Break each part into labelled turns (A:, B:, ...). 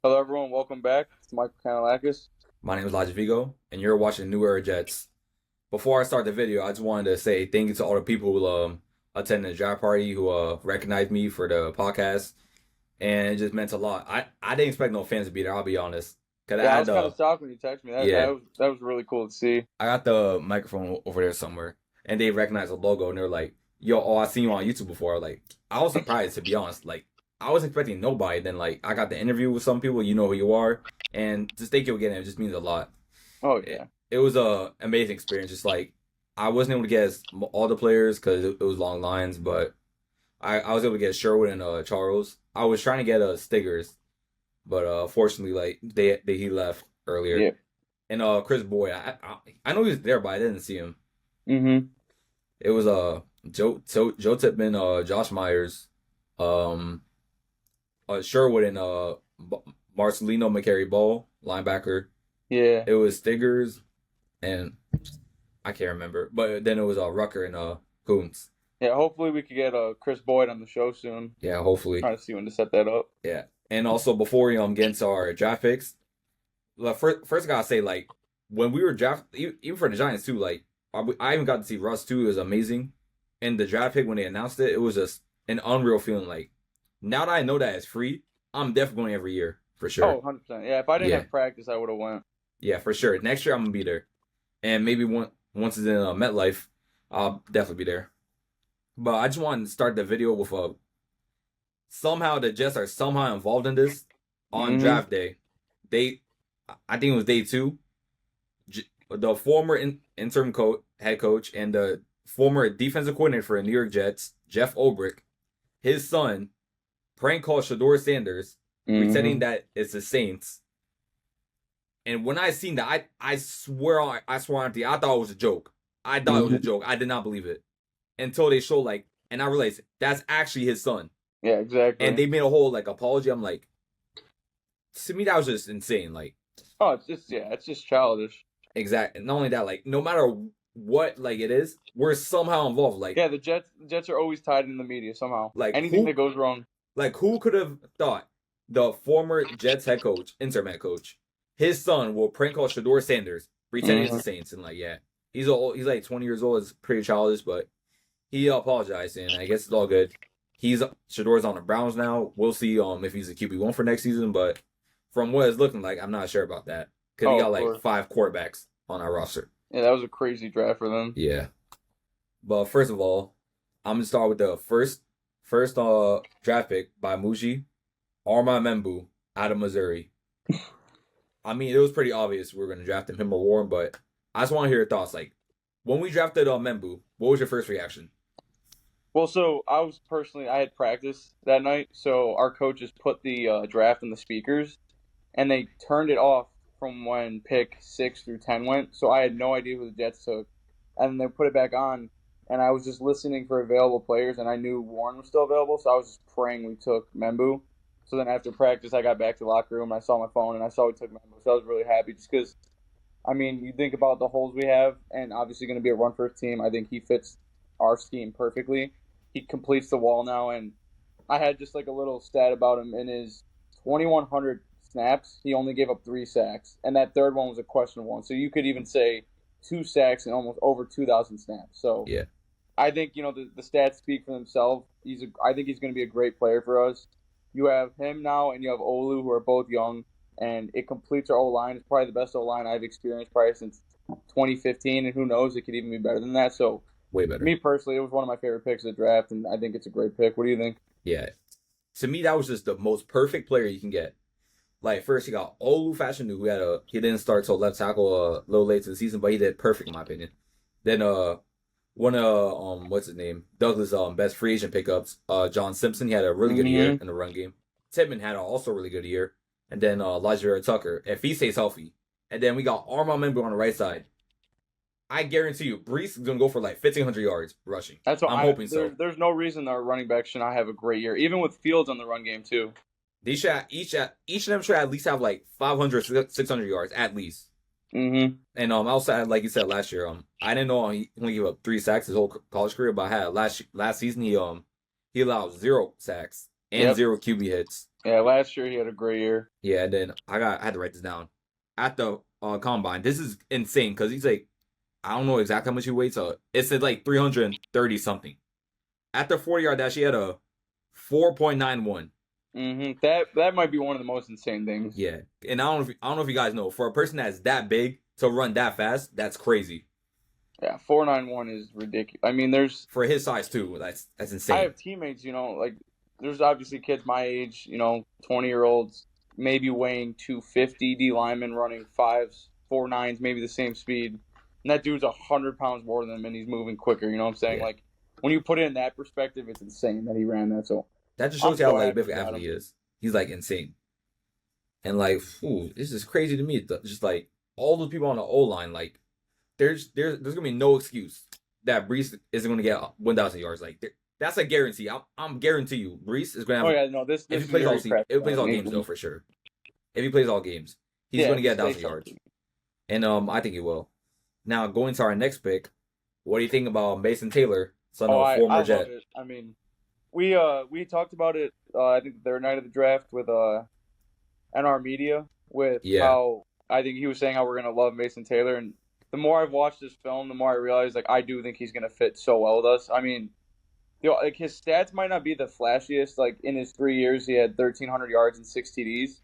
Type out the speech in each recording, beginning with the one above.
A: Hello, everyone. Welcome back. It's Michael Kanalakis.
B: My name is Elijah Vigo, and you're watching New Era Jets. Before I start the video, I just wanted to say thank you to all the people who attended the draft party, who recognized me for the podcast, and it just meant a lot. I didn't expect no fans to be there. I'll be honest, cause I
A: Yeah, I
B: had
A: was kind of shocked when you texted me. That
B: yeah,
A: that was that was really cool to see.
B: I got the microphone over there somewhere, and they recognized the logo, and they're like, "Yo, oh, I seen you on YouTube before." Like, I was surprised to be honest. Like, I was expecting nobody. Then like, I got the interview with some people. You know who you are, and just thank you again. It just means a lot.
A: Oh
B: it,
A: yeah.
B: it was a amazing experience. Just like I wasn't able to get all the players because it was long lines, but I was able to get Sherwood and Charles. I was trying to get Stiggers, but fortunately, like he left earlier.
A: Yeah.
B: And Chris Boyd, I know he was there, but I didn't see him.
A: Mm-hmm.
B: It was Joe Tipman, Josh Myers, um Sherwood and Marcelino McCary Ball, linebacker.
A: Yeah.
B: It was Stiggers and I can't remember. But then it was Rucker and Coons.
A: Yeah. Hopefully we could get Chris Boyd on the show soon.
B: Yeah, hopefully.
A: Trying to see when to set that up.
B: Yeah. And also before get into our draft picks, like, first I gotta say, like, when we were draft even for the Giants too, like I even got to see Russ too. It was amazing. And the draft pick when they announced it, it was just an unreal feeling. Like, now that I know that it's free, I'm definitely going every year for sure.
A: Oh, 100%. Yeah. If I didn't
B: Yeah.
A: have practice, I would have went.
B: Yeah, for sure. Next year I'm gonna be there. And maybe once it's in MetLife, I'll definitely be there. But I just wanted to start the video with somehow the Jets are somehow involved in this on
A: Mm-hmm.
B: draft day. I think it was day 2. The former interim head coach and the former defensive coordinator for the New York Jets, Jeff Ulbrich, his son, prank called Shador Sanders, pretending
A: Mm-hmm.
B: that it's the Saints. And when I seen that, I swear I thought it was a joke. I thought it was a
A: Mm-hmm.
B: joke. I did not believe it until they showed and I realized that's actually his son.
A: Yeah.
B: And
A: Exactly.
B: they made a whole apology. I'm like, to me that was just insane. Like,
A: Oh, it's just childish.
B: exact. Not only that, no matter what it is, we're somehow involved.
A: Yeah. The Jets are always tied in the media somehow.
B: Like
A: Anything that
B: who
A: goes wrong.
B: who could have thought the former Jets head coach, interim head coach, his son will prank call Shador Sanders, pretending it's
A: Mm-hmm.
B: the Saints, and yeah, he's like 20 years old. It's pretty childish, but he apologized, and I guess it's all good. Shador's on the Browns now. We'll see if he's a QB1 for next season, but from what it's looking like, I'm not sure about that because he
A: Oh,
B: got
A: of course.
B: 5 quarterbacks on our roster.
A: Yeah, that was a crazy draft for them.
B: Yeah, but first of all, I'm gonna start with the first draft pick by Muji Armand Membu out of Missouri. I mean, it was pretty obvious we were gonna draft him or Warren, but I just want to hear your thoughts. Like, when we drafted Membu, what was your first reaction?
A: Well, so I had practice that night, so our coaches put the draft in the speakers, and they turned it off from when pick 6 through 10 went. So I had no idea who the Jets took, and they put it back on, and I was just listening for available players, and I knew Warren was still available, so I was just praying we took Membu. So then after practice, I got back to the locker room, and I saw my phone, and I saw we took Membu, so I was really happy just because. I mean, you think about the holes we have, and obviously going to be a run first team. I think he fits our scheme perfectly. He completes the wall now, and I had just like a little stat about him in his 2,100 snaps. He only gave up 3 sacks, and that third one was a questionable one. So you could even say 2 sacks and almost over 2,000 snaps. So
B: Yeah,
A: I think the stats speak for themselves. I think he's going to be a great player for us. You have him now, and you have Olu, who are both young, and it completes our O line. It's probably the best O line I've experienced probably since 2015, and who knows, it could even be better than that. So,
B: way better.
A: me personally, it was one of my favorite picks of the draft, and I think it's a great pick. What do you think?
B: Yeah, to me that was just the most perfect player you can get. Like, first you got Olu Fashanu, he didn't start till left tackle a little late to the season, but he did perfect in my opinion. Then one of what's his name, Douglas best free agent pickups, John Simpson, he had a really good year
A: Mm-hmm.
B: in the run game. Tedman had also a really good year, and then Elijah Tucker if he stays healthy, and then we got Armand Member on the right side. I guarantee you, Brees is gonna go for 1,500 yards rushing.
A: That's what
B: I'm hoping so.
A: there's no reason our running back should not have a great year, even with Fields on the run game too.
B: They should each of them should at least have 500, 600 yards at least.
A: Mm-hmm.
B: And outside, like you said last year, I didn't know he only gave up 3 sacks his whole college career, but I had last season he allowed 0 sacks and
A: Yep.
B: 0 QB hits.
A: Yeah, last year he had a great year.
B: Yeah, and then I had to write this down at the combine. This is insane because he's like, I don't know exactly how much he weighs. So it said like 330 something. At the 40-yard dash, he had a 4.91.
A: That might be one of the most insane things.
B: Yeah, and I don't know if you guys know, for a person that's that big to run that fast, that's crazy.
A: Yeah, 491 is ridiculous. I mean,
B: For his size too, that's
A: I
B: insane.
A: have teammates, like there's obviously kids my age, 20-year-olds, maybe weighing 250, D linemen running fives, 4.9s, maybe the same speed, and that dude's 100 pounds more than him, and he's moving quicker. You know what I'm saying?
B: Yeah,
A: Like when you put it in that perspective, it's insane that he ran that. So
B: that just
A: I'm
B: shows you how
A: so
B: like
A: happy
B: big of
A: we
B: an
A: got
B: athlete
A: him.
B: he is. He's like insane, and like, this is crazy to me. Just like all those people on the O line, like there's gonna be no excuse that Brees isn't gonna get 1,000 yards. Like that's a guarantee. I'm guarantee you, Brees is gonna
A: Oh
B: have,
A: yeah, no, this
B: if
A: this
B: he
A: is
B: plays
A: gonna
B: all
A: be
B: season,
A: practice
B: if he plays all
A: time.
B: games though for sure. If he plays all games, he's
A: Yeah,
B: gonna
A: if he
B: get a
A: stays
B: 1,000 yards,
A: healthy.
B: and I think he will. Now going to our next pick, what do you think about Mason Taylor, son
A: Oh,
B: of a
A: I
B: former
A: love
B: Jet?
A: it. I mean, we talked about it. I think the third night of the draft with NR Media with
B: Yeah,
A: how I think he was saying how we're gonna love Mason Taylor, and the more I've watched this film, the more I realize like I do think he's gonna fit so well with us. I mean, like his stats might not be the flashiest. Like in his 3 years, he had 1,300 yards and 6 TDs,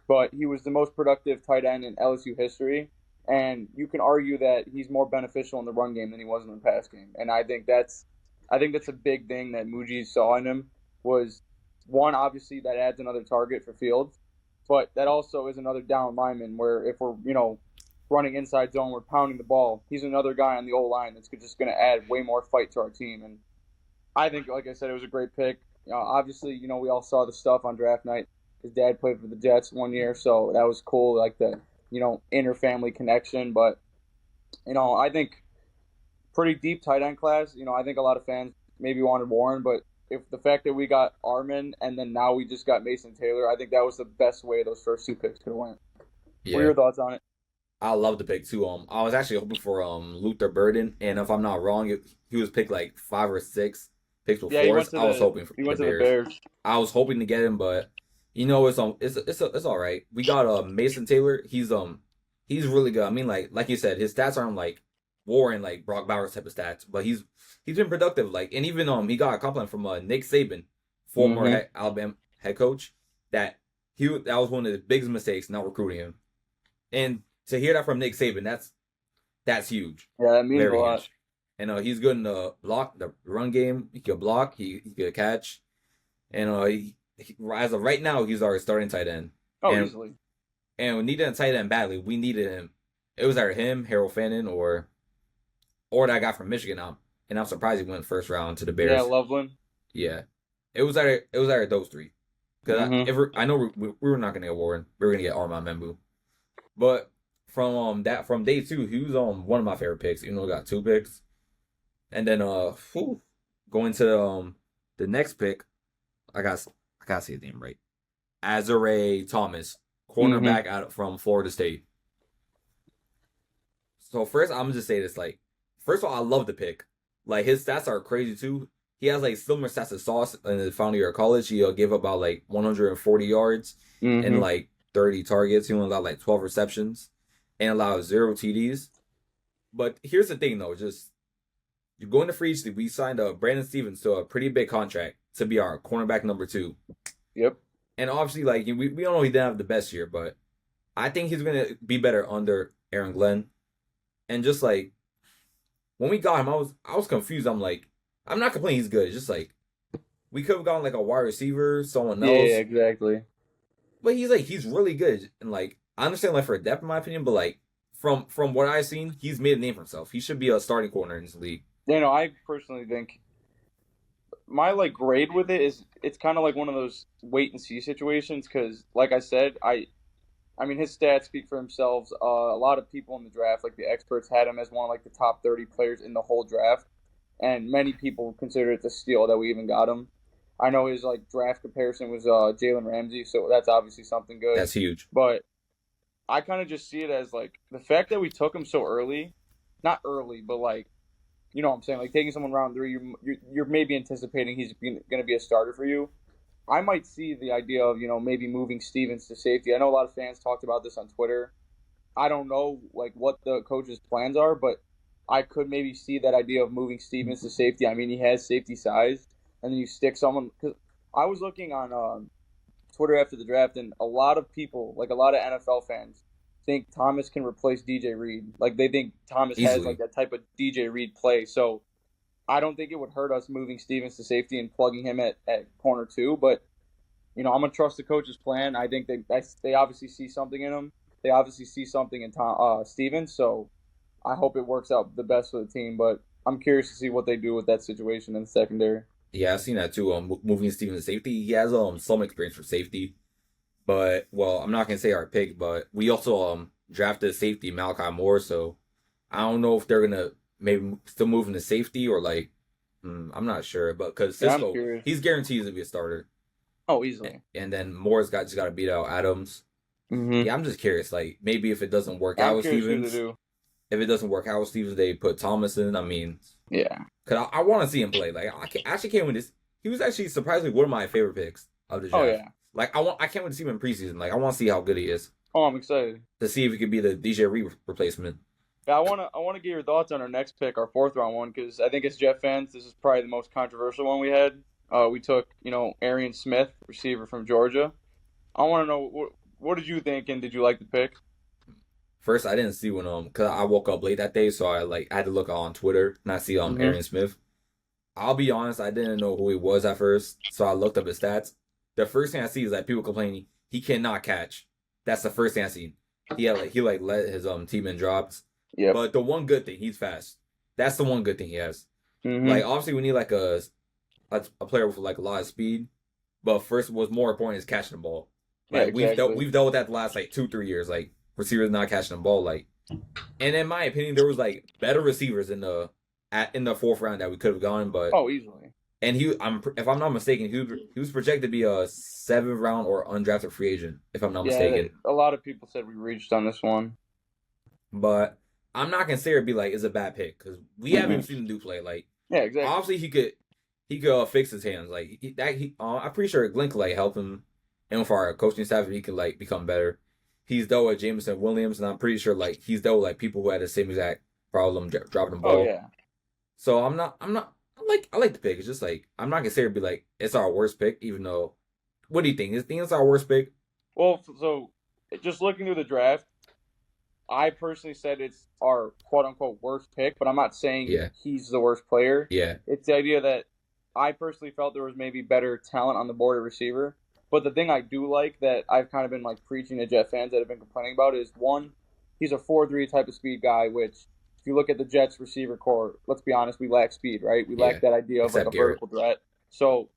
A: but he was the most productive tight end in LSU history. And you can argue that he's more beneficial in the run game than he was in the pass game. And I think that's a big thing that Muji saw in him was one, obviously that adds another target for Fields, but that also is another down lineman where if we're, running inside zone, we're pounding the ball. He's another guy on the O line that's just going to add way more fight to our team. And I think, like I said, it was a great pick. Obviously, we all saw the stuff on draft night. His dad played for the Jets one year, so that was cool, like the inner family connection. But I think pretty deep tight end class. I think a lot of fans maybe wanted Warren, but if the fact that we got Armin and then now we just got Mason Taylor, I think that was the best way those first two picks could have went. What are
B: yeah.
A: your thoughts on it?
B: I love the pick too. I was actually hoping for Luther Burden, and if I'm not wrong, he was picked like 5 or 6 picks
A: Yeah, he
B: before
A: went
B: us.
A: to
B: I was
A: the
B: hoping for
A: he
B: the
A: went to the
B: Bears.
A: Bears.
B: I was hoping to get him, but it's all right. We got Mason Taylor. He's really good. I mean, like you said, his stats aren't like Warren, like Brock Bowers type of stats, but he's been productive. Like, and even he got a compliment from Nick Saban, former
A: Mm-hmm.
B: Alabama head coach, that that was one of the biggest mistakes not recruiting him. And to hear that from Nick Saban, that's huge,
A: Yeah, that means a
B: very
A: lot.
B: huge. And he's good in the block, the run game. He can block. He can catch. And as of right now, he's our starting tight end.
A: Oh,
B: And
A: easily.
B: we needed a tight end badly. We needed him. It was either him, Harold Fannin, or that guy from Michigan. And I'm surprised he went first round to the
A: Yeah,
B: Bears.
A: Loveland.
B: Yeah, it was either those three. Because
A: Mm-hmm.
B: I know we were not gonna get Warren. We were gonna get Armand Membu. But from day two, he was one of my favorite picks. Even though we got 2 picks, and then going to the next pick, I got to say his name right. Azare Thomas,
A: Mm-hmm.
B: cornerback out from Florida State. So first, I'm gonna just say this: like, first of all, I love the pick. Like his stats are crazy too. He has like similar stats to Sauce in the final year of college. He gave about like 140 yards and
A: Mm-hmm.
B: like 30 targets. He only allowed like 12 receptions and allowed 0 TDs. But here's the thing though, just you're going to free agency. We signed Brandon Stevens to a pretty big contract to be our cornerback number 2.
A: Yep.
B: And obviously, like we don't know he didn't have the best year, but I think he's gonna be better under Aaron Glenn. And just like when we got him, I was confused. I'm like, I'm not complaining he's good. It's just like we could have gotten like a wide receiver, someone
A: Yeah,
B: else.
A: exactly.
B: But he's really good. And like I understand like for depth in my opinion, but like from what I've seen, he's made a name for himself. He should be a starting corner in this league.
A: I personally think my like grade with it is it's kind of like one of those wait and see situations because, like I said, I mean his stats speak for themselves. A lot of people in the draft, like the experts, had him as one of like the top 30 players in the whole draft, and many people consider it the steal that we even got him. I know his like draft comparison was Jalen Ramsey, so that's obviously something good.
B: That's huge.
A: But I kind of just see it as like the fact that we took him so early, not early, but like what I'm saying, like taking someone round 3, you're maybe anticipating he's going to be a starter for you. I might see the idea of maybe moving Stevens to safety. I know a lot of fans talked about this on Twitter. I don't know like what the coach's plans are, but I could maybe see that idea of moving Stevens to safety. I mean, he has safety size, and then you stick someone. Because I was looking on Twitter after the draft, and a lot of people, like a lot of NFL fans, think Thomas can replace DJ Reed. Like they think Thomas has like
B: Easily.
A: that type of DJ Reed play. So I don't think it would hurt us moving Stevens to safety and plugging him at corner two. But I'm gonna trust the coach's plan. I think they obviously see something in him. They obviously see something in Stevens. So I hope it works out the best for the team. But I'm curious to see what they do with that situation in the secondary.
B: Yeah, I've seen that too. Moving Stevens to safety, he has some experience for safety. But well, I'm not gonna say our pick, but we also drafted safety Malachi Moore, so I don't know if they're gonna maybe still move him to safety or like I'm not sure. But because
A: Yeah, I'm
B: Cisco,
A: curious.
B: he's guaranteed to be a starter,
A: Oh, easily.
B: and then Moore's got just got to beat out Adams.
A: Mm-hmm.
B: Yeah, I'm just curious. Like maybe if it doesn't work
A: Yeah,
B: out
A: I'm
B: with
A: curious who to
B: Stevens,
A: do.
B: if it doesn't work out with Stevens, they put Thomas in. I mean,
A: Yeah.
B: cause I want to see him play. Like actually can't wait to. He was actually surprisingly one of my favorite picks of the
A: Oh
B: draft.
A: yeah.
B: Like I can't wait to see him in preseason. Like I want to see how good he is
A: Oh, I'm excited.
B: to see if he could be the DJ Reed replacement.
A: Yeah, I wanna get your thoughts on our next pick, our fourth round one, because I think as Jet fans, this is probably the most controversial one we had. We took Arian Smith, receiver from Georgia. I want to know what did you think, and did you like the pick?
B: First, I didn't see when cause I woke up late that day, so I had to look on Twitter and I see
A: Mm-hmm.
B: Arian Smith. I'll be honest, I didn't know who he was at first, so I looked up his stats. The first thing I see is like people complaining he cannot catch. That's the first thing I see. He let his team in drops.
A: Yep.
B: But the one good thing, he's fast. That's the one good thing he has.
A: Mm-hmm.
B: Like obviously we need like a player with like a lot of speed, but first what's more important is catching the ball.
A: Yeah,
B: Like
A: exactly.
B: we've dealt with that the last like 2-3 years, like receivers not catching the ball. Like, and in my opinion, there was like better receivers in the fourth round that we could have gone, but
A: Oh, easily.
B: and if I'm not mistaken, he was projected to be a seventh round or undrafted free agent, if I'm not
A: Yeah,
B: mistaken.
A: a lot of people said we reached on this one.
B: But I'm not gonna say it'd be like it's a bad pick because we haven't even
A: Mm-hmm.
B: seen him do play. Like
A: Yeah, exactly.
B: obviously he could fix his hands. Like I'm pretty sure Glenn could like help him, and for our coaching staff, if he could like become better. He's dealt with Jameson Williams, and I'm pretty sure like he's dealt with like people who had the same exact problem dropping the
A: Oh
B: ball.
A: yeah.
B: So I'm not I like the pick. It's just like I'm not gonna say it'd be like it's our worst pick, even though. What do you think? You think it's our worst pick?
A: Well, so just looking through the draft, I personally said it's our quote unquote worst pick, but I'm not saying
B: Yeah,
A: he's the worst player.
B: yeah,
A: It's the idea that I personally felt there was maybe better talent on the board at receiver. But the thing I do like that I've kind of been like preaching to Jet fans that have been complaining about is one, he's a 4-3 type of speed guy, which if you look at the Jets receiver core, let's be honest, we lack speed, right? We
B: yeah.
A: lack that idea of like a
B: Except Garrett.
A: vertical threat. So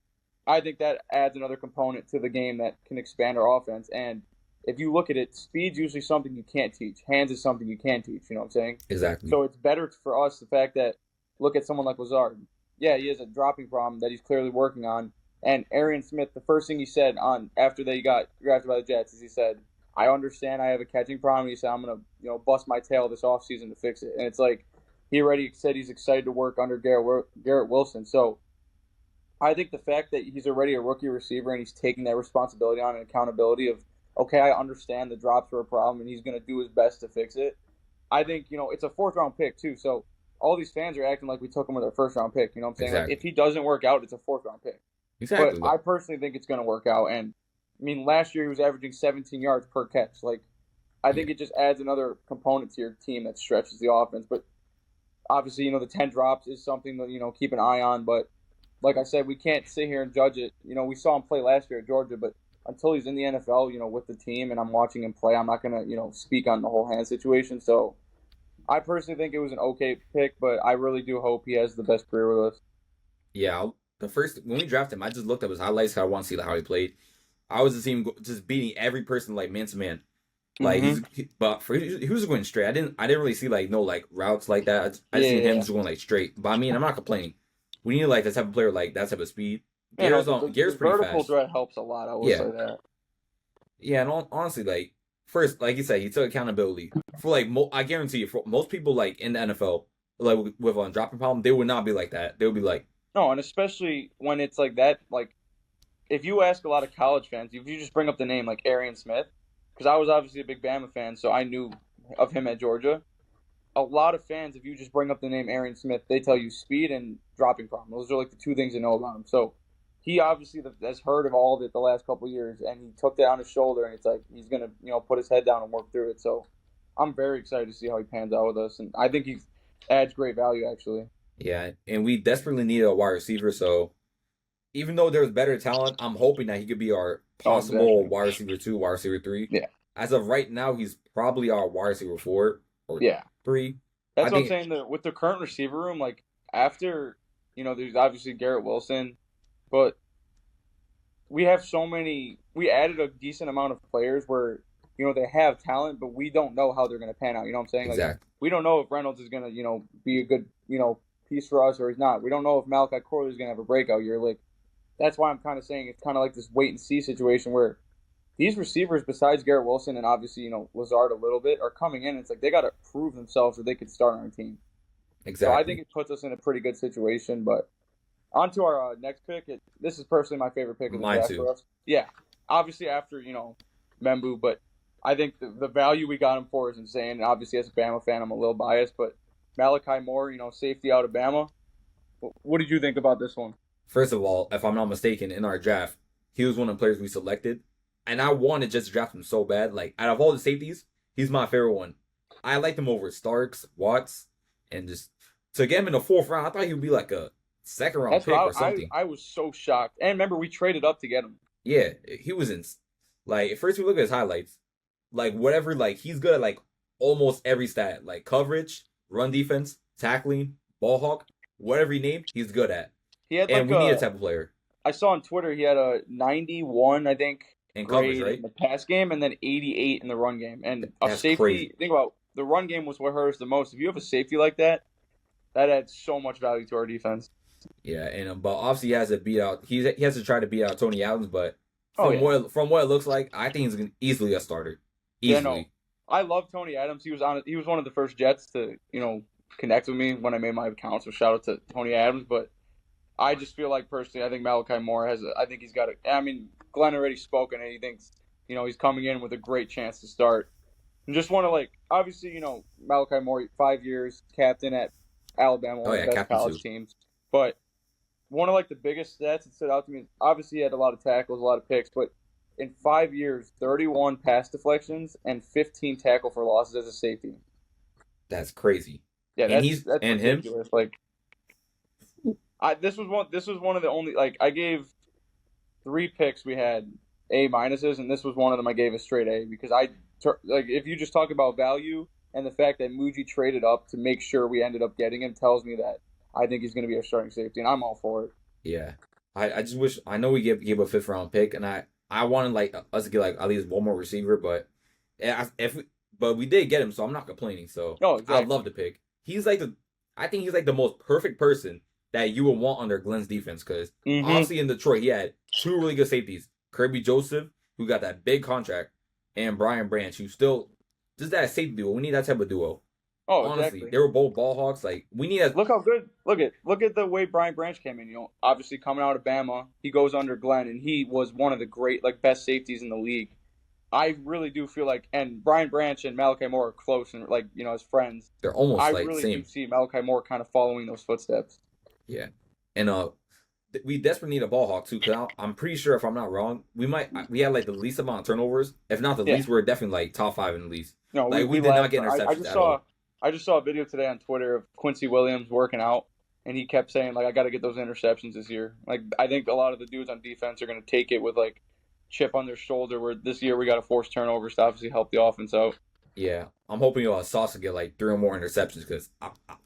A: I think that adds another component to the game that can expand our offense. And if you look at it, speed's usually something you can't teach. Hands is something you can teach, you know what I'm saying?
B: Exactly.
A: So it's better for us the fact that look at someone like Lazard. Yeah, he has a dropping problem that he's clearly working on. And Arian Smith, the first thing he said on after they got drafted by the Jets is he said, "I understand I have a catching problem." He said, "I'm gonna bust my tail this offseason to fix it." And it's like he already said he's excited to work under Garrett Wilson. So I think the fact that he's already a rookie receiver and he's taking that responsibility on and accountability of okay, I understand the drops are a problem and he's gonna do his best to fix it. I think it's a fourth round pick too. So all these fans are acting like we took him with our first round pick. You know what I'm saying? Like if
B: Exactly.
A: he doesn't work out, it's a fourth round pick. But
B: Exactly.
A: I personally think it's going to work out. And I mean, last year he was averaging 17 yards per catch. Like, I
B: Yeah.
A: think it just adds another component to your team that stretches the offense. But obviously, the 10 drops is something that keep an eye on. But like I said, we can't sit here and judge it. We saw him play last year at Georgia, but until he's in the NFL, with the team and I'm watching him play, I'm not going to speak on the whole hand situation. So I personally think it was an okay pick, but I really do hope he has the best career with us.
B: Yeah. The first when we drafted him, I just looked up his highlights. 'Cause I want to see how he played. I was just seeing just beating every person like man to man. Like
A: Mm-hmm.
B: but he was going straight. I didn't really see like no like routes like that. I
A: Yeah,
B: seen
A: yeah,
B: him
A: yeah.
B: just going like straight. But I mean, I'm not complaining. We need like that type of player, like that type of speed.
A: Yeah, no,
B: Garrett's
A: the
B: pretty
A: vertical
B: fast.
A: threat helps a lot. I will
B: Yeah,
A: say that.
B: yeah. And honestly, like first, like you said, he took accountability for like I guarantee you, for most people like in the NFL, like with a dropping problem, they would not be like that. They would be like,
A: No, and especially when it's like that, like if you ask a lot of college fans, if you just bring up the name like Arian Smith, because I was obviously a big Bama fan, so I knew of him at Georgia. A lot of fans, if you just bring up the name Arian Smith, they tell you speed and dropping problem. Those are like the two things you know about him. So he obviously has heard of all of it the last couple of years, and he took that on his shoulder, and it's like he's gonna put his head down and work through it. So I'm very excited to see how he pans out with us, and I think he adds great value actually.
B: Yeah, and we desperately needed a wide receiver. So even though there's better talent, I'm hoping that he could be our
A: Oh,
B: possible
A: exactly.
B: wide receiver 2, wide receiver 3.
A: Yeah,
B: As of right now, he's probably our wide receiver 4 or
A: yeah.
B: 3. I
A: That's what I'm
B: think
A: saying. With the current receiver room, like after there's obviously Garrett Wilson, but we have so many. We added a decent amount of players where they have talent, but we don't know how they're going to pan out. You know what I'm saying? Like
B: exactly.
A: we don't know if Reynolds is going to be a good piece for us or he's not. We don't know if Malachi Corley is going to have a breakout year. Like that's why I'm kind of saying it's kind of like this wait and see situation where these receivers, besides Garrett Wilson and obviously Lazard a little bit, are coming in. It's like they got to prove themselves that they could start on our team. So I think
B: Exactly.
A: it puts us in a pretty good situation. But on to our next pick. This is personally my favorite pick of the
B: Mine
A: draft
B: too.
A: for us. Yeah, obviously after Membu, but I think the value we got him for is insane. And obviously, as a Bama fan, I'm a little biased, but Malachi Moore, safety out of Bama. What did you think about this one?
B: First of all, if I'm not mistaken, in our draft, he was one of the players we selected, and I wanted just to draft him so bad. Like out of all the safeties, he's my favorite one. I liked him over Starks, Watts, and just to get him in the 4th round, I thought he would be like a second round
A: That's what
B: pick or
A: I
B: something.
A: I was so shocked. And remember, we traded up to get him.
B: Yeah, he was in. Like first we look at his highlights, like whatever, like he's good at like almost every stat, like coverage, run defense, tackling, ball hawk, whatever you name, he's good at.
A: He had
B: And
A: like
B: we need a type of player
A: I saw on Twitter he had a 91, I think,
B: in coverage,
A: grade in
B: right?
A: the pass game and then 88 in the run game. And a
B: That's
A: safety,
B: crazy.
A: think about the run game was what hurt us the most. If you have a safety like that, that adds so much value to our defense.
B: Yeah, and but obviously he has to beat out. He has to try to beat out Tony Adams, but
A: Oh yeah.
B: from what it looks like, I think he's easily a starter,
A: Yeah, no.
B: easily.
A: I love Tony Adams. He was one of the first Jets to, connect with me when I made my account. So shout out to Tony Adams, but I just feel like personally, I think Malachi Moore I think he's got a. I mean, Glenn already spoken, and he thinks he's coming in with a great chance to start. And just want to obviously Malachi Moore 5 years captain at Alabama,
B: Oh
A: one of
B: yeah,
A: the best
B: captain too.
A: college teams. But one of the biggest stats that stood out to me. Obviously, he had a lot of tackles, a lot of picks, but in 5 years, 31 pass deflections and 15 tackle for losses as a safety.
B: That's crazy.
A: Yeah,
B: And
A: that's
B: him.
A: ridiculous. Like this was one of the only I gave 3 picks we had A minuses, and this was one of them I gave a straight A because if you just talk about value and the fact that Muji traded up to make sure we ended up getting him tells me that I think he's going to be our starting safety, and I'm all for it.
B: Yeah, I just wish I know we gave a 5th round pick, and I wanted like us to get like at least one more receiver, but if we, but we did get him, so I'm not complaining. So
A: No,
B: I love
A: exactly.
B: the pick. I think he's like the most perfect person that you would want under Glenn's defense because
A: Mm-hmm.
B: obviously in Detroit he had 2 really good safeties, Kirby Joseph who got that big contract, and Brian Branch who still just that safety duo. We need that type of duo.
A: Oh,
B: Honestly,
A: exactly.
B: they were both ball hawks. Like we need a
A: Look how good. Look at the way Brian Branch came in. Obviously coming out of Bama, he goes under Glenn, and he was one of the great best safeties in the league. I really do feel like, and Brian Branch and Malachi Moore are close and as friends.
B: they're
A: I
B: almost like
A: really do
B: same.
A: see Malachi Moore kind of following those footsteps.
B: Yeah, and we desperately need a ball hawk too. Cause I'm pretty sure if I'm not wrong, we had like the least amount of turnovers. If not the
A: Yeah.
B: least, we're definitely like top 5 in the least.
A: No,
B: Like we
A: we
B: did not
A: laughed.
B: get interceptions at all.
A: I just saw a video today on Twitter of Quincy Williams working out, and he kept saying I got to get those interceptions this year. Like I think a lot of the dudes on defense are going to take it with chip on their shoulder. Where this year we got to force turnovers to obviously help the offense out.
B: Yeah, I'm hoping Sauce will get like 3 or more interceptions because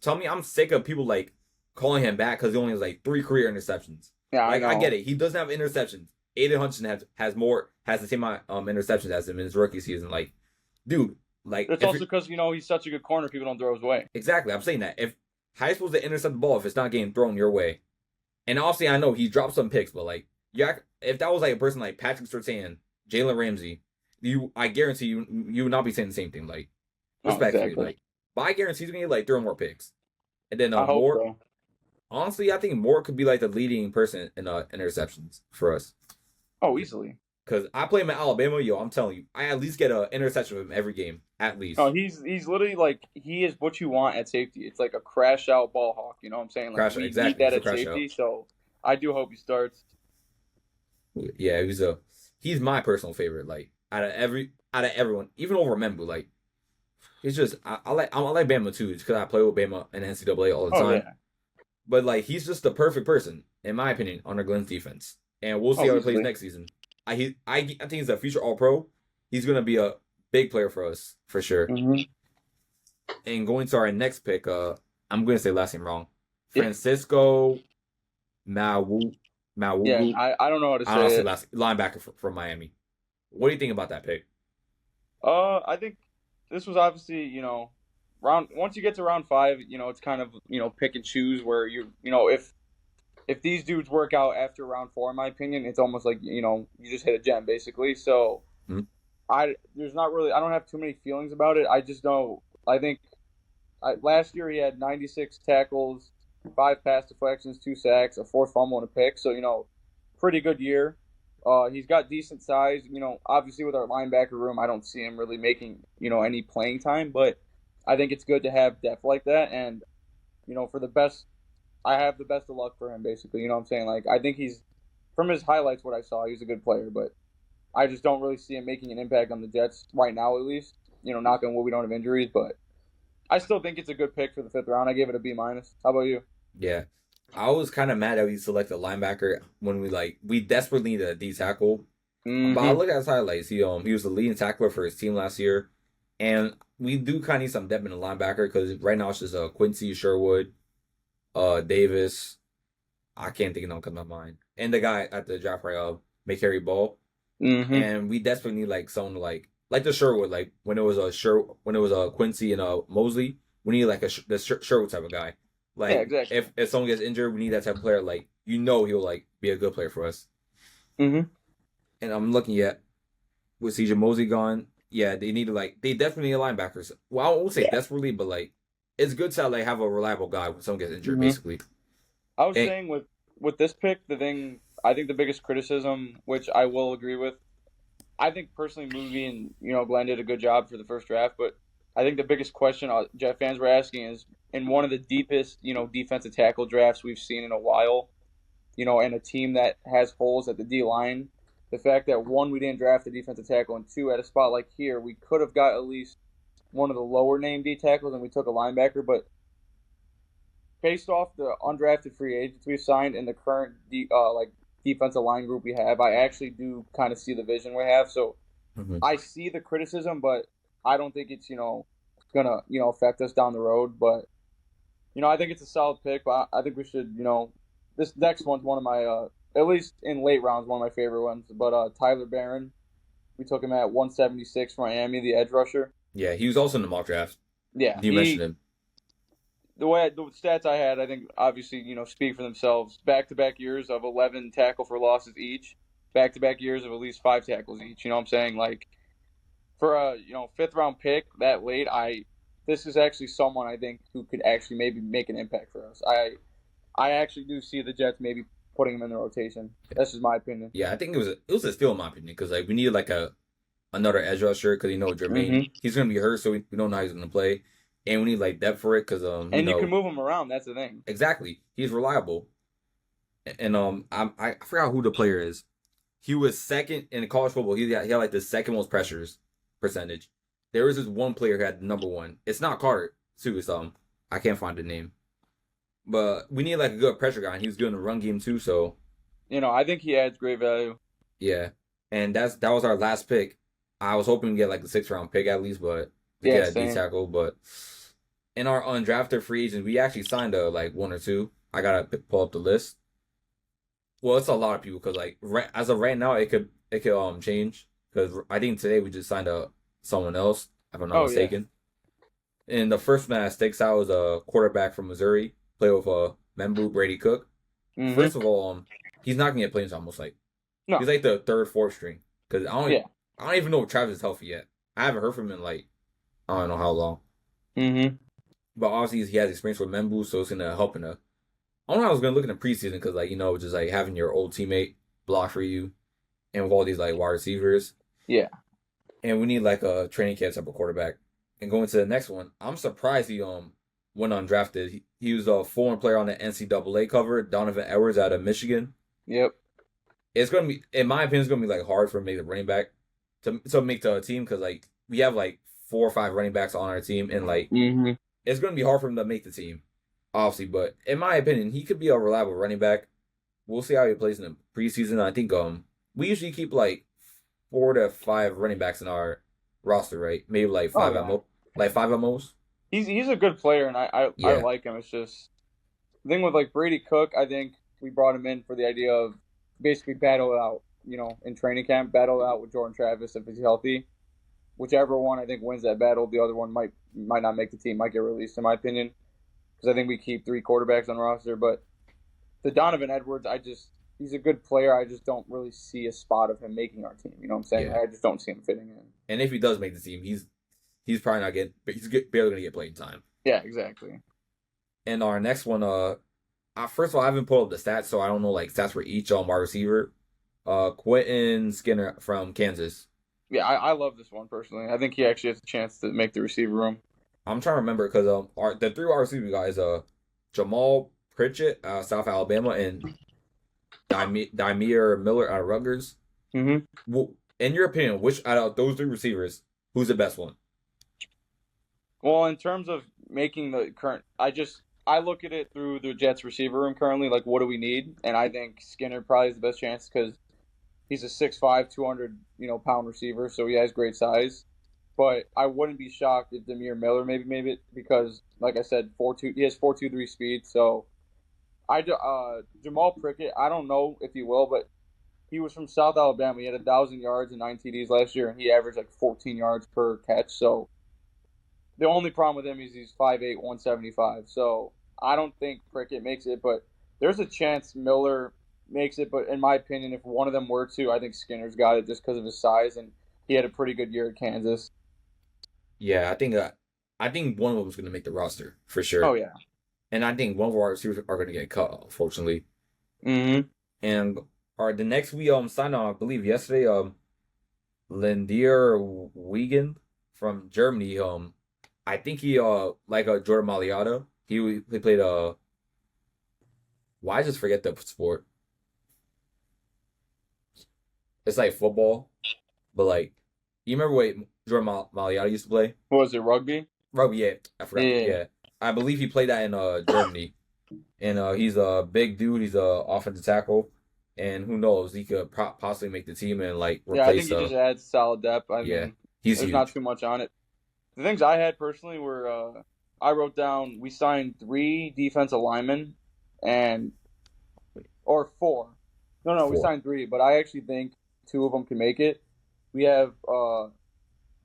B: tell me I'm sick of people like calling him back because he only has like 3 career interceptions.
A: Yeah, I
B: Like I get
A: know.
B: it, he doesn't have interceptions. Aiden Hutchinson has the same amount interceptions as him in his rookie season. Like, dude, like
A: It's also because he's such a good corner. People don't throw his way.
B: exactly, I'm saying that if how you supposed to intercept the ball if it's not getting thrown your way? And obviously, I know he dropped some picks, but like, yeah, if that was like a person like Patrick Surtain, Jalen Ramsey, I guarantee you would not be saying the same thing. Like,
A: No,
B: respectfully,
A: exactly.
B: like, but I guarantee he's gonna get like 3 more picks. And then
A: I hope
B: Moore,
A: so.
B: honestly, I think Moore could be like the leading person in interceptions for us.
A: Oh, easily.
B: Because I play him at Alabama, yo, I'm telling you, I at least get an interception with him every game, at
A: No,
B: least.
A: he's literally like he is what you want at safety. It's like a crash out ball hawk. You know what I'm saying? Like
B: Crash out,
A: we need
B: exactly.
A: that
B: He's a
A: at
B: crash out.
A: safety. So I do hope he starts.
B: Yeah, he's my personal favorite. Like out of everyone, even over Membu, like it's just I like Bama too, just because I play with Bama and NCAA all the
A: Oh
B: time.
A: yeah.
B: But like he's just the perfect person, in my opinion, under Glenn's defense. And we'll see
A: Oh,
B: how he plays
A: easily.
B: next season. I think he's a future All Pro. He's gonna be a big player for us for sure.
A: Hmm.
B: And going to our next pick, I'm gonna say last name wrong.
A: Yeah.
B: Francisco Mawu
A: Yeah.
B: Mawugu.
A: I don't know how to
B: I don't
A: say
B: say
A: it.
B: last linebacker from Miami. What do you think about that pick?
A: I think this was obviously round once you get to round five, it's kind of pick and choose where if these dudes work out after round four, in my opinion, it's almost like you just hit a gem basically. So
B: Hmm?
A: I don't have too many feelings about it. I just know I think last year he had 96 tackles, 5 pass deflections, 2 sacks, a forced fumble, and a pick. So pretty good year. He's got decent size. Obviously with our linebacker room, I don't see him really making any playing time, but I think it's good to have depth like that. And for the best, I have the best of luck for him. Basically, you know what I'm saying? Like I think he's from his highlights, what I saw, he's a good player, but I just don't really see him making an impact on the Jets right now, at least. Knock on wood, we don't have injuries, but I still think it's a good pick for the fifth round. I gave it a B minus. How about you?
B: Yeah. I was kind of mad that we selected linebacker when we desperately needed a D tackle. But I
A: Mm-hmm.
B: look at his highlights. He was the leading tackler for his team last year, and we do kind of need some depth in the linebacker because right now it's just Quincy Sherwood, Davis. I can't think of them come to mind, and the guy at the draft right, McCary Ball,
A: Mm-hmm.
B: and we desperately need like someone like the Sherwood, like when it was a Quincy and Mosley, we need like the Sherwood type of guy.
A: Yeah,
B: Like
A: exactly.
B: if someone gets injured, we need that type of player. Like he'll like be a good player for us.
A: Mm-hmm.
B: And I'm looking at with CJ Mosley gone, yeah, they definitely need linebackers. Well, I won't say
A: Yeah.
B: desperately, but like it's good to like have a reliable guy when someone gets injured,
A: Mm-hmm.
B: basically.
A: I was
B: And
A: saying with this pick, the thing I think the biggest criticism, which I will agree with, I think personally, Movie and Glenn did a good job for the first draft, but I think the biggest question Jet fans were asking is in one of the deepest defensive tackle drafts we've seen in a while, and a team that has holes at the D line. The fact that one, we didn't draft a defensive tackle, and two, at a spot like here, we could have got at least one of the lower name D tackles, and we took a linebacker. But based off the undrafted free agents we've signed and the current defensive line group we have, I actually do kind of see the vision we have. So
B: Mhm.
A: I see the criticism, but I don't think it's gonna affect us down the road. But I think it's a solid pick. But I think we should this next one's one of my at least in late rounds one of my favorite ones. But Tyler Barron, we took him at 176 from Miami, the edge rusher.
B: yeah, he was also in the mock draft.
A: Yeah,
B: You mentioned him.
A: the stats I had, I think obviously speak for themselves. Back to back years of 11 tackle for losses each. Back to back years of at least 5 tackles each. You know what I'm saying? Like for a fifth round pick that late, this is actually someone I think who could actually maybe make an impact for us. I actually do see the Jets maybe putting him in the rotation. That's just my opinion.
B: Yeah, I think it was a steal in my opinion because like we needed like another edge rusher because Jermaine
A: Hmm.
B: he's gonna be hurt, so we don't know how he's gonna play, and we need like depth for it because
A: And you can move him around. That's the thing.
B: exactly he's reliable, and I forgot who the player is. He was second in college football. He had like the second most pressures percentage. There was this one player who had number one. It's not Carter too. It's I can't find the name, but we need like a good pressure guy, and he was good in the run game too. So
A: I think he adds great value.
B: yeah, and that was our last pick. I was hoping to get like the 6th round pick at least, but to
A: Yeah,
B: get a D
A: same.
B: tackle. But in our undrafted free agents, we actually signed like one or two. I gotta pull up the list. Well, it's a lot of people because like as of right now, it could change because I think today we just signed someone else if I'm not
A: Oh yeah.
B: mistaken. And the first one that sticks out is a quarterback from Missouri, play with Membu Brady Cook.
A: Hmm.
B: First of all, he's not gonna get playing almost like he's
A: No.
B: like the third, fourth string because
A: Yeah.
B: I don't even know if Travis is healthy yet. I haven't heard from him in like I don't know how long.
A: Hmm.
B: But obviously he has experience with Membu, so it's gonna help in the. I don't know. I was gonna look in the preseason because like just like having your old teammate block for you, and with all these like wide receivers,
A: Yeah.
B: and we need like a training camp type of quarterback. And going to the next one, I'm surprised he went undrafted. He was a foreign player on the NCAA cover, Donovan Edwards out of Michigan.
A: Yep.
B: It's gonna be, in my opinion, it's gonna be like hard for him to make the running back to make the team because like we have like 4 or 5 running backs on our team, and like it's gonna be hard for him to make the team, obviously. But in my opinion, he could be a reliable running back. We'll see how he plays in the preseason. I think we usually keep like 4 to 5 running backs in our roster, right? Maybe like
A: Oh
B: five at
A: yeah.
B: like 5 at most.
A: He's a good player, and I
B: Yeah,
A: like him. It's just the thing with like Brady Cook. I think we brought him in for the idea of basically battle it out, in training camp, battle it out with Jordan Travis if he's healthy. Whichever one I think wins that battle, the other one might not make the team, might get released in my opinion, because I think we keep 3 quarterbacks on roster. But the Donovan Edwards, he's a good player. I just don't really see a spot of him making our team. You know what I'm saying?
B: yeah.
A: I just don't see him fitting in.
B: And if he does make the team, he's probably not barely gonna get playing time.
A: Yeah, exactly.
B: And our next one, first of all, I haven't pulled up the stats, so I don't know like stats for each on wide receiver. Quentin Skinner from Kansas.
A: Yeah, I love this one personally. I think he actually has a chance to make the receiver room.
B: I'm trying to remember because the 3 wide receiver guys, Jamal Pritchett, South Alabama, and Dymere Miller out of Rutgers. Well, in your opinion, which out of those 3 receivers, who's the best one?
A: Well, in terms of making the current, I look at it through the Jets receiver room currently. Like, what do we need? And I think Skinner probably has the best chance because he's a 6'5", 200 pound receiver, so he has great size. But I wouldn't be shocked if Dymere Miller maybe made it because, like I said, he has 4.23 speed. So Jamal Prickett, I don't know if he will, but he was from South Alabama. He had 1,000 yards and 9 TDs last year, and he averaged like 14 yards per catch. So the only problem with him is he's 5'8", 175. So I don't think Prickett makes it, but there's a chance Miller makes it. But in my opinion, if one of them were to, I think Skinner's got it just because of his size, and he had a pretty good year at Kansas.
B: Yeah, I think one of them is going to make the roster for
A: Oh
B: sure,
A: yeah.
B: and I think one of our receivers are going to get cut, unfortunately.
A: Mm-hmm.
B: And the next we signed on, I believe yesterday, Lindier Wiegand from Germany. I think he like Jordan Maliata. He played why I just forget the sport. It's like football, but like you remember what Jordan Maliata used to play?
A: What was it, rugby?
B: Rugby, yeah. I forgot.
A: Yeah.
B: Yeah, I believe he played that in Germany, and he's a big dude. He's a offensive tackle, and who knows, he could possibly make the team and like
A: Yeah, I think
B: replace.
A: he just adds solid depth. I
B: Yeah,
A: mean,
B: he's
A: there's not
B: huge.
A: too much on it. The things I had personally were I wrote down we signed 3 defensive linemen and or 4. No, we
B: 4.
A: signed 3, but I actually think 2 of them can make it. We have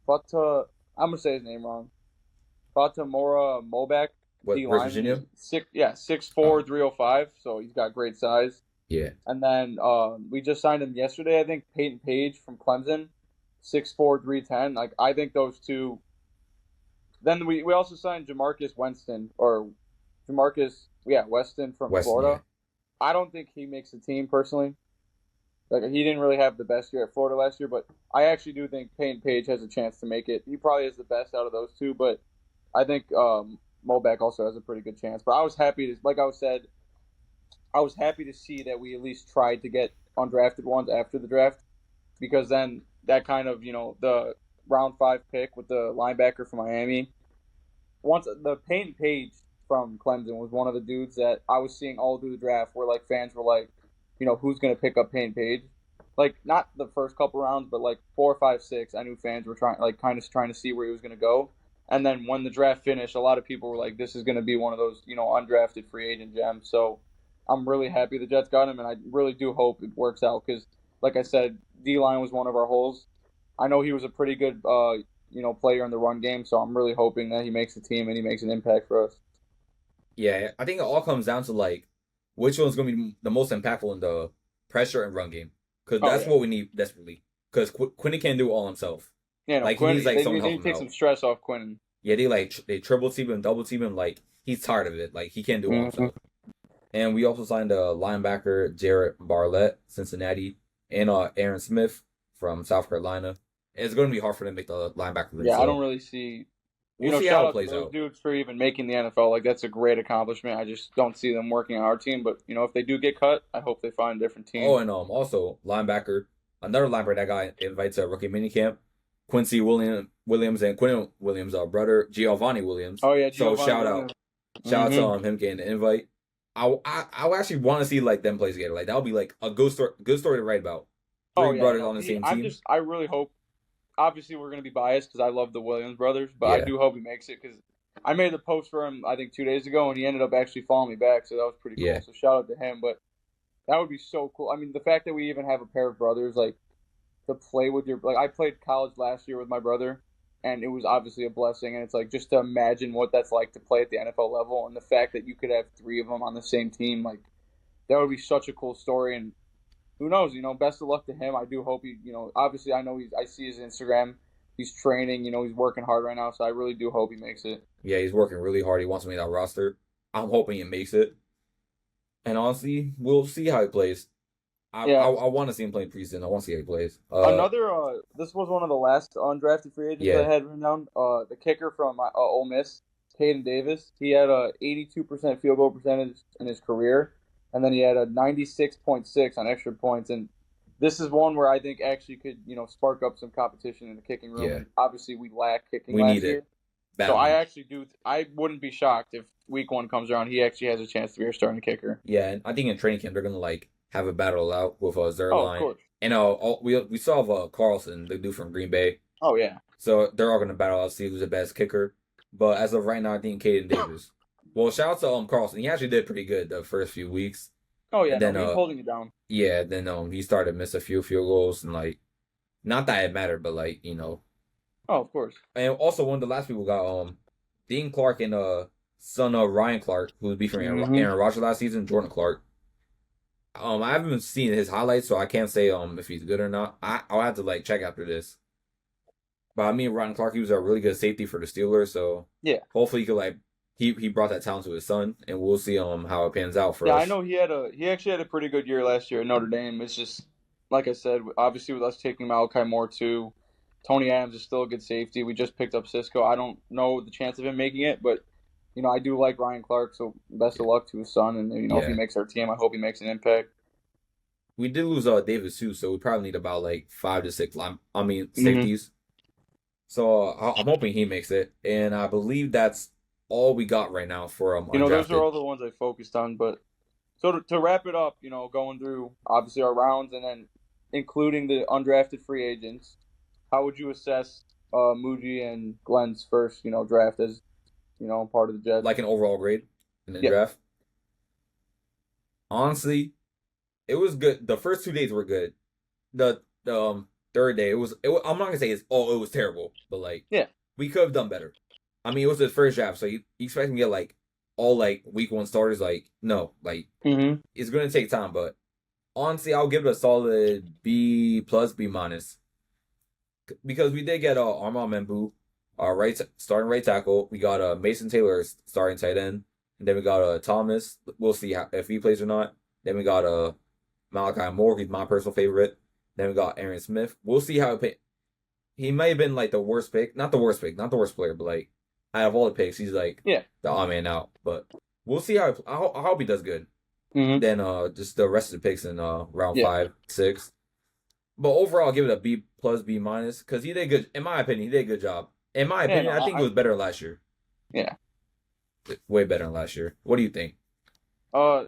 A: Fata. I'm gonna say his name wrong. Fatamora Mobak,
B: What,
A: D
B: West
A: lineman. He's
B: Virginia?
A: 6'4", 305, so he's got great size.
B: Yeah,
A: And then we just signed him yesterday. I think Peyton Page from Clemson, 6'4", 310. Like I think those 2. Then we also signed Jamarcus Winston Weston from
B: Weston. Yeah,
A: Florida. I don't think he makes the team personally. Like he didn't really have the best year at Florida last year, but I actually do think Peyton Page has a chance to make it. He probably is the best out of those 2, but I think Moback also has a pretty good chance. But I was happy to, like I said, I was happy to see that we at least tried to get undrafted ones after the draft, because then that kind of the round 5 pick with the linebacker from Miami. Once the Peyton Page from Clemson was one of the dudes that I was seeing all through the draft, where like fans were like, who's gonna pick up Peyton Page? Like not the first couple rounds, but like 4, 5, 6. I knew fans were trying to see where he was gonna go. And then when the draft finished, a lot of people were like, "This is going to be one of those, undrafted free agent gems." So I'm really happy the Jets got him, and I really do hope it works out because, like I said, D line was one of our holes. I know he was a pretty good, player in the run game, so I'm really hoping that he makes the team and he makes an impact for us.
B: yeah. I think it all comes down to like which one's going to be the most impactful in the pressure and run game, because
A: Oh
B: that's
A: yeah,
B: what we need desperately. Because Quinny can't do it all himself.
A: yeah. No,
B: Like he needs
A: Quinn.
B: like
A: They
B: someone
A: need,
B: to
A: they
B: help
A: need
B: him
A: to take some
B: out.
A: stress off Quinn.
B: Yeah, they triple team him, double team him. Like he's tired of it. Like he can't do it all
A: Mm-hmm.
B: himself. And we also signed a linebacker, Jarrett Barlett, Cincinnati. and Aaron Smith from South Carolina. It's going to be hard for them to make the linebacker thing.
A: Yeah, I don't
B: So
A: really see.
B: we'll see
A: Shout
B: how it
A: out to
B: plays
A: those
B: out.
A: dudes for even making the NFL. Like that's a great accomplishment. I just don't see them working on our team. But if they do get cut, I hope they find a different team.
B: Oh, and also linebacker, another linebacker that got invited to rookie minicamp, Williams and Quinn Williams' brother Giovanni Williams.
A: Oh yeah,
B: So
A: Giovanni
B: shout out,
A: Williams.
B: shout out to
A: Mm-hmm.
B: him getting the invite. I actually want to see like them play together. Like that would be like a good story to write about.
A: Oh
B: Three
A: yeah,
B: brothers
A: no,
B: on the
A: he.
B: same team.
A: I really hope. Obviously, we're gonna be biased because I love the Williams brothers, but I
B: Yeah,
A: do hope he makes it because I made the post for him I think 2 days ago, and he ended up actually following me back, so that was pretty
B: yeah,
A: cool. So shout out to him. But that would be so cool. I mean, the fact that we even have a pair of brothers like to play with your like I played college last year with my brother, and it was obviously a blessing. And it's like just to imagine what that's like to play at the NFL level, and the fact that you could have three of them on the same team, like that would be such a cool story. And who knows? Best of luck to him. I do hope he. Obviously I know I see his Instagram. He's training. He's working hard right now. So I really do hope he makes it.
B: yeah. He's working really hard. He wants to make that roster. I'm hoping he makes it. And honestly, we'll see how he plays.
A: Yeah.
B: I want to see him play preseason. I want to see how he plays.
A: Another. This was one of the last undrafted free agents
B: Yeah,
A: I had written down. The kicker from Ole Miss, Caden Davis. He had a 82% field goal percentage in his career, and then he had a 96.6 on extra points. And this is one where I think actually could spark up some competition in the kicking room.
B: yeah.
A: And obviously we lack kicking
B: We
A: last
B: need
A: year,
B: it
A: so I
B: badly.
A: actually do. I wouldn't be shocked if week one comes around. He actually has a chance to be our starting kicker.
B: Yeah, and I think in training camp they're gonna like have a battle out with
A: Oh, of
B: Zerline.
A: course.
B: And we saw Carlson, the dude from Green Bay.
A: Oh yeah.
B: So they're all gonna battle out, see who's the best kicker. But as of right now, I think Caden Davis. Well, shout out to Carlson. He actually did pretty good the first few weeks.
A: Oh yeah.
B: And
A: No,
B: then
A: he's holding it down.
B: yeah, then he started to miss a few field goals and like not that it mattered, but like,
A: Oh, of course.
B: And also one of the last people got Dean Clark and son of Ryan Clark, who was beefing
A: Mm-hmm.
B: Aaron Rodgers last season, Jordan Clark. I haven't seen his highlights, so I can't say if he's good or not. I'll have to like check after this. But I mean, Ryan Clark, he was a really good safety for the Steelers, so
A: Yeah.
B: hopefully he could like he brought that talent to his son, and we'll see how it pans out for
A: Yeah, I
B: us.
A: know he actually had a pretty good year last year at Notre Dame. It's just like I said, obviously with us taking Malachi Moore too, Tony Adams is still a good safety. We just picked up Cisco. I don't know the chance of him making it, but I do like Ryan Clark, so best of luck to his son. And if he
B: Yeah,
A: makes our team, I hope he makes an impact.
B: we did lose Davis too, so we probably need about like 5 to 6
A: Hmm.
B: safeties. So I'm hoping he makes it, and I believe that's all we got right now for
A: Those are
B: undrafted.
A: all the ones I focused on. But so to wrap it up, going through obviously our rounds and then including the undrafted free agents, how would you assess Muji and Glenn's first, draft as, part of the Jets?
B: Like an overall grade in the
A: Yeah.
B: draft. Honestly, it was good. The first 2 days were good. The third day, I'm not gonna say it was terrible, but like
A: Yeah.
B: we could have done better. I mean, it was his first draft, so you expect him to get like all like week one starters. Like no, like
A: Mm-hmm.
B: it's gonna take time. But honestly, I'll give it a solid B plus B minus because we did get Armand Membu, starting right tackle. We got Mason Taylor starting tight end, and then we got Thomas. We'll see if he plays or not. Then we got Malachi Moore. He's my personal favorite. Then we got Aaron Smith. We'll see how he might have been like the worst pick, not the worst pick, not the worst player, but like out of all the picks, he's like
A: Yeah.
B: the odd man out. But we'll see how I hope he does good.
A: Mm-hmm.
B: Then just the rest of the picks in round
A: Yeah.
B: 5, 6. But overall, I'll give it a B plus B minus because he did good. In my opinion, he did a good job. In my
A: Yeah.
B: opinion,
A: No.
B: I think it was better than last year.
A: Yeah.
B: Way better than last year. What do you think?
A: Uh,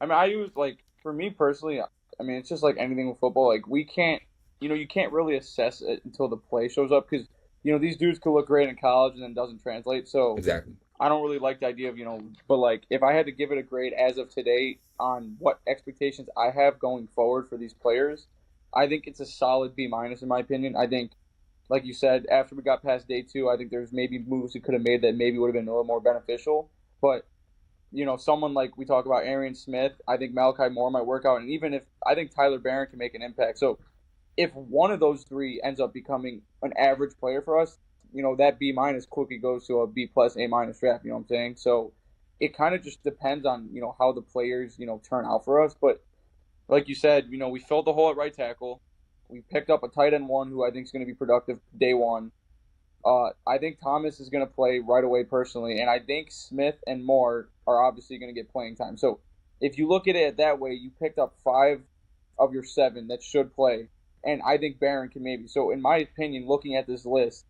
A: I mean, I use like for me personally. I mean, it's just like anything with football. Like we can't, you can't really assess it until the play shows up because these dudes could look great in college and then doesn't translate. So
B: Exactly.
A: I don't really like the idea of but like if I had to give it a grade as of today on what expectations I have going forward for these players, I think it's a solid B minus in my opinion. I think, like you said, after we got past day two, I think there's maybe moves we could have made that maybe would have been a little more beneficial. But someone like we talk about Arian Smith, I think Malachi Moore might work out, and even if I think Tyler Barron can make an impact. So if one of those three ends up becoming an average player for us, that B minus quickly goes to a B plus A minus draft. You know what I'm saying? So it kind of just depends on how the players turn out for us. But like you said, we filled the hole at right tackle. We picked up a tight end one who I think is going to be productive day one. I think Thomas is going to play right away personally, and I think Smith and Moore are obviously going to get playing time. So if you look at it that way, you picked up 5 of your 7 that should play, and I think Barron can maybe. So in my opinion, looking at this list,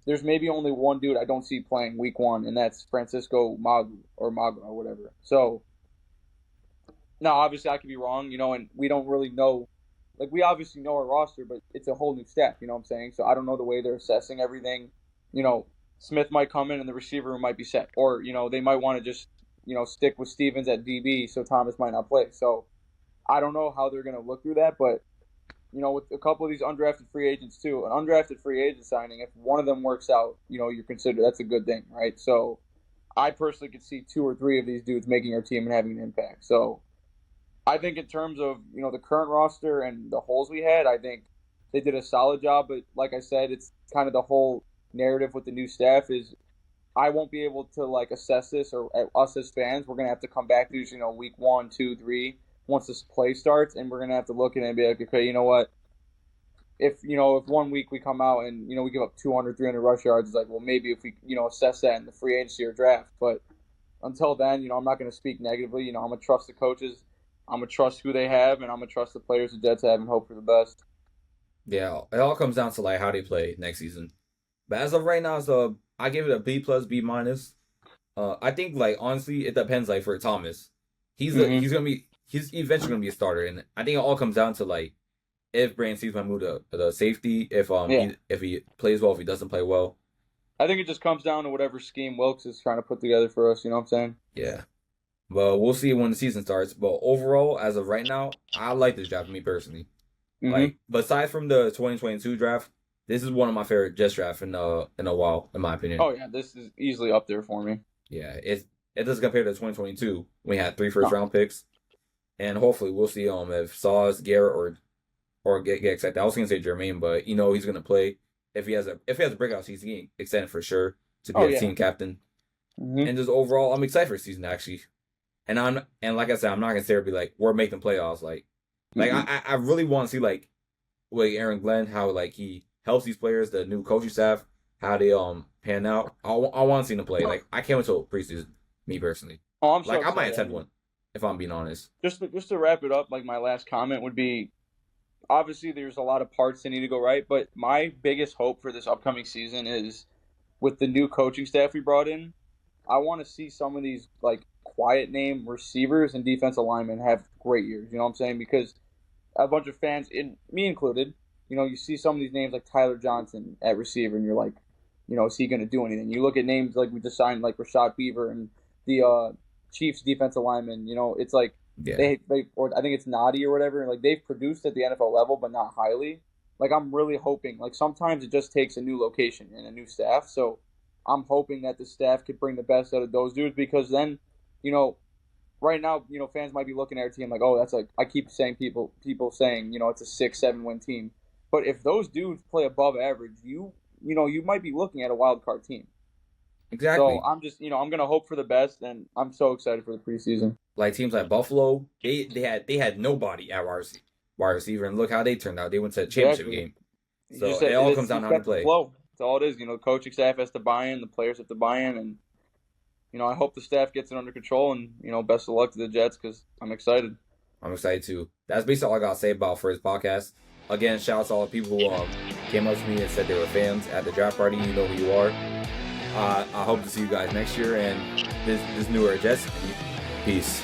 A: there's maybe only one dude I don't see playing week 1, and that's Francisco Maga or whatever. So now obviously I could be wrong, and we don't really know. Like we obviously know our roster, but it's a whole new staff. You know what I'm saying? So I don't know the way they're assessing everything. You know, Smith might come in and the receiver room might be set, or they might want to just stick with Stevens at DB, so Thomas might not play. So I don't know how they're going to look through that, but with a couple of these undrafted free agents too, an undrafted free agent signing, if one of them works out, you're considered that's a good thing, right? So I personally could see 2 or 3 of these dudes making our team and having an impact. So I think in terms of the current roster and the holes we had, I think they did a solid job. But like I said, it's kind of the whole narrative with the new staff is I won't be able to assess this, or us as fans, we're gonna have to come back to week 1, 2, 3 once this play starts, and we're gonna have to look at it and be like, okay, you know what? If one week we come out and we give up 200, 300 rush yards, it's like, well, maybe if we assess that in the free agency or draft. But until then, I'm not going to speak negatively. I'm going to trust the coaches. I'm going to trust who they have, and I'm going to trust the players the Jets have and hope for the best.
B: Yeah, it all comes down to how they play next season. But as of right now, so I give it a B plus, B minus. I think honestly, it depends. For Thomas, he's eventually gonna be a starter, and I think it all comes down to if Brandon Steves might move to the safety, if he plays well, if he doesn't play well.
A: I think it just comes down to whatever scheme Wilkes is trying to put together for us. You know what I'm saying?
B: Yeah. But we'll see when the season starts. But overall, as of right now, I like this draft, me personally.
A: Mm-hmm.
B: Besides from the 2022 draft, this is one of my favorite Jets drafts in a while, in my opinion.
A: Oh yeah, this is easily up there for me.
B: Yeah, it doesn't compare to 2022. We had 3 first-round picks, and hopefully we'll see if Sauce, Garrett, or get excited. I was gonna say Jermaine, but he's gonna play. If he has a breakout season, he's getting extended for sure to be a team captain.
A: Mm-hmm.
B: And just overall, I'm excited for the season actually. And like I said, I'm not gonna say we're making playoffs. I really want to see like Aaron Glenn, how he helps these players, the new coaching staff, how they pan out. I want to see them play. I can't wait till preseason. Me personally.
A: Oh, I'm so
B: I might attend one if I'm being honest.
A: Just to wrap it up, my last comment would be, obviously there's a lot of parts that need to go right, but my biggest hope for this upcoming season is with the new coaching staff we brought in. I want to see some of these quiet name receivers and defensive linemen have great years. You know what I'm saying? Because a bunch of fans, me included, you see some of these names like Tyler Johnson at receiver, and you're like, is he going to do anything? You look at names like we just signed, like Rashad Beaver and the Chiefs defensive lineman. It's like they or I think it's Noddy or whatever. They've produced at the NFL level, but not highly. I'm really hoping. Sometimes it just takes a new location and a new staff. So I'm hoping that the staff could bring the best out of those dudes, because then, right now, fans might be looking at our team like, oh, that's I keep saying people saying, it's a 6-7 win team. But if those dudes play above average, you might be looking at a wild card team.
B: Exactly.
A: So I'm just, I'm gonna hope for the best, and I'm so excited for the preseason.
B: Teams like Buffalo, they had nobody at wide receiver, and look how they turned out. They went to a championship game. So it all comes down to how to play.
A: Flow. That's all it is. The coaching staff has to buy in, the players have to buy in, and I hope the staff gets it under control. And best of luck to the Jets, because I'm excited.
B: I'm excited too. That's basically all I gotta say about for this podcast. Again, shout out to all the people who came up to me and said they were fans at the draft party. You know who you are. I hope to see you guys next year, and this newer Jets. Peace.